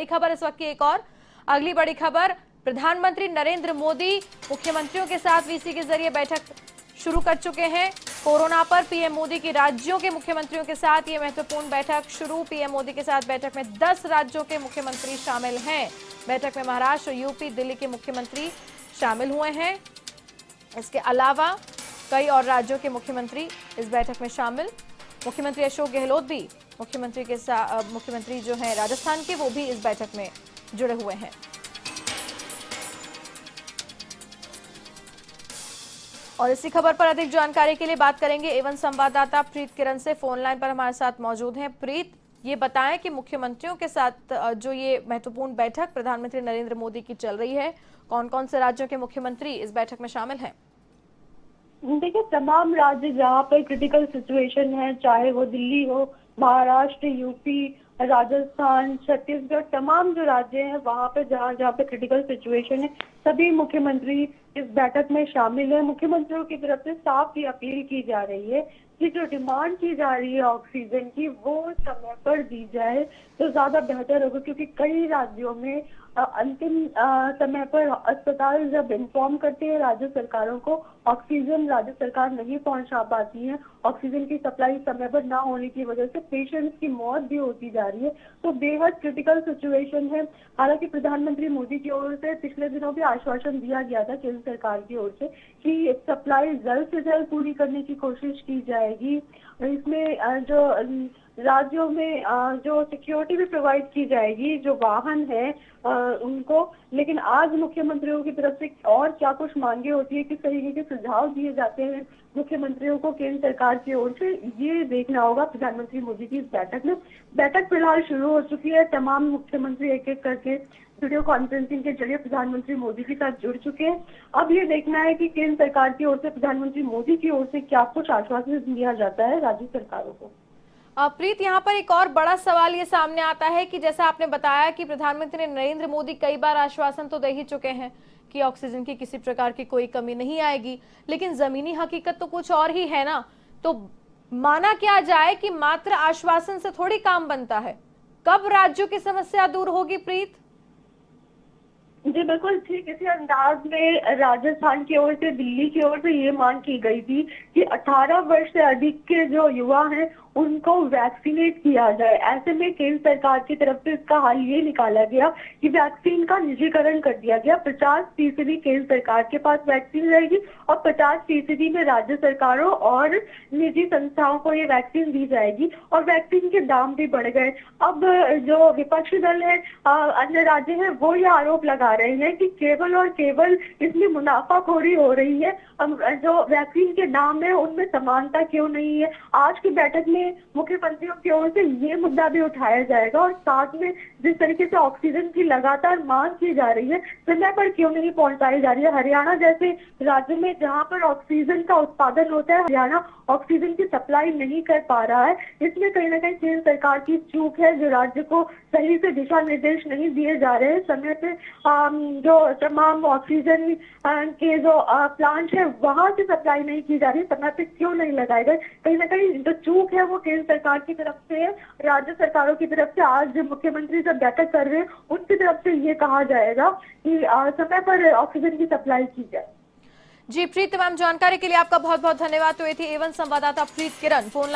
बड़ी खबर इस वक्त की एक और अगली बड़ी खबर, प्रधानमंत्री नरेंद्र मोदी मुख्यमंत्रियों के साथ वीसी के जरिए बैठक शुरू कर चुके हैं। कोरोना पर पीएम मोदी की राज्यों के मुख्यमंत्रियों के साथ ये महत्वपूर्ण बैठक शुरू। पीएम मोदी के साथ बैठक में 10 राज्यों के मुख्यमंत्री शामिल हैं। बैठक में महाराष्ट्र, यूपी, दिल्ली के मुख्यमंत्री शामिल हुए हैं। इसके अलावा कई और राज्यों के मुख्यमंत्री इस बैठक में शामिल। मुख्यमंत्री अशोक गहलोत भी मुख्यमंत्री जो हैं राजस्थान के, वो भी इस बैठक में जुड़े हुए हैं। और इसी खबर पर अधिक जानकारी के लिए बात करेंगे एवं संवाददाता प्रीत किरण से। फोन लाइन पर हमारे साथ मौजूद हैं। प्रीत, ये बताएं कि मुख्यमंत्रियों के साथ जो ये महत्वपूर्ण बैठक प्रधानमंत्री नरेंद्र मोदी की चल रही है, कौन कौन से राज्यों के मुख्यमंत्री इस बैठक में शामिल हैं? देखिए, तमाम राज्य जहाँ पर क्रिटिकल सिचुएशन है, चाहे वो दिल्ली हो, महाराष्ट्र, यूपी, राजस्थान, छत्तीसगढ़, तमाम जो राज्य हैं वहाँ पे जहाँ जहाँ पे क्रिटिकल सिचुएशन है, सभी मुख्यमंत्री इस बैठक में शामिल है। मुख्यमंत्रियों की तरफ से साफ ये अपील की जा रही है कि जो डिमांड की जा रही है ऑक्सीजन की, वो समय पर दी जाए तो ज्यादा बेहतर होगा, क्योंकि कई राज्यों में अंतिम समय पर अस्पताल जब इन्फॉर्म करते हैं राज्य सरकारों को, ऑक्सीजन राज्य सरकार नहीं पहुंचा पाती है। ऑक्सीजन की सप्लाई समय पर ना होने की वजह से पेशेंट्स की मौत भी होती जा रही है। तो बेहद क्रिटिकल सिचुएशन है। हालांकि प्रधानमंत्री मोदी की ओर से पिछले दिनों भी आश्वासन दिया गया था केंद्र सरकार की ओर से कि सप्लाई जल्द से जल्द पूरी करने की कोशिश की जाएगी। इसमें जो राज्यों में जो सिक्योरिटी भी प्रोवाइड की जाएगी, जो वाहन है उनको। लेकिन आज मुख्यमंत्रियों की तरफ से और क्या कुछ मांगे होती है, किस तरीके के सुझाव दिए जाते हैं मुख्यमंत्रियों को केंद्र सरकार की ओर से, ये देखना होगा प्रधानमंत्री मोदी की इस बैठक में। बैठक फिलहाल शुरू हो चुकी है। तमाम मुख्यमंत्री एक एक करके वीडियो कॉन्फ्रेंसिंग के जरिए प्रधानमंत्री मोदी के साथ जुड़ चुके हैं। अब ये देखना है कि केंद्र सरकार की ओर से प्रधानमंत्री मोदी की ओर से क्या कुछ आश्वासन दिया जाता है राज्य सरकारों को। प्रीत, यहाँ पर एक और बड़ा सवाल ये सामने आता है कि जैसा आपने बताया कि प्रधानमंत्री नरेंद्र मोदी कई बार आश्वासन तो दे ही चुके हैं कि ऑक्सीजन की किसी प्रकार की कोई कमी नहीं आएगी, लेकिन जमीनी हकीकत तो कुछ और ही है ना। तो माना क्या जाए कि मात्र आश्वासन से थोड़ी काम बनता है। कब राज्यों की समस्या दूर होगी प्रीत? जी बिल्कुल, ठीक इसी अंदाज में राजस्थान की ओर से, दिल्ली की ओर से ये मांग की गई थी कि 18 वर्ष से अधिक के जो युवा हैं उनको वैक्सीनेट किया जाए। ऐसे में केंद्र सरकार की तरफ से इसका हल ये निकाला गया कि वैक्सीन का निजीकरण कर दिया गया। 50% केंद्र सरकार के पास वैक्सीन रहेगी और 50% में राज्य सरकारों और निजी संस्थाओं को ये वैक्सीन दी जाएगी। और वैक्सीन के दाम भी बढ़ गए। अब जो विपक्षी दल है, अन्य राज्य है, वो ये आरोप लगा रहे हैं कि केवल और केवल इसमें मुनाफाखोरी हो रही है। जो वैक्सीन के दाम है उनमें समानता क्यों नहीं है। आज की बैठक में मुख्यमंत्रियों की ओर से ये मुद्दा भी उठाया जाएगा और साथ में जिस तरीके से ऑक्सीजन की लगातार मांग की जा रही है, समय पर क्यों नहीं पहुंचाई जा रही है। हरियाणा जैसे राज्य में जहां पर ऑक्सीजन का उत्पादन होता है, हरियाणा ऑक्सीजन की सप्लाई नहीं कर पा रहा है। इसमें कहीं ना कहीं केंद्र सरकार की चूक है, जो राज्य को सही से दिशा निर्देश नहीं दिए जा रहे हैं। समय पे जो तमाम ऑक्सीजन के जो प्लांट है वहां से सप्लाई नहीं की जा रही, समय पे क्यों नहीं लगाए गए। कहीं ना कहीं जो चूक है वो केंद्र सरकार की तरफ से है, राज्य सरकारों की तरफ से। आज मुख्यमंत्री जब बैठक कर रहे हैं उनकी तरफ से ये कहा जाएगा कि समय पर ऑक्सीजन की सप्लाई की जाए। जी प्रीत, तमाम जानकारी के लिए आपका बहुत बहुत धन्यवाद। तो ये थी एवन संवाददाता प्रीत किरण फोन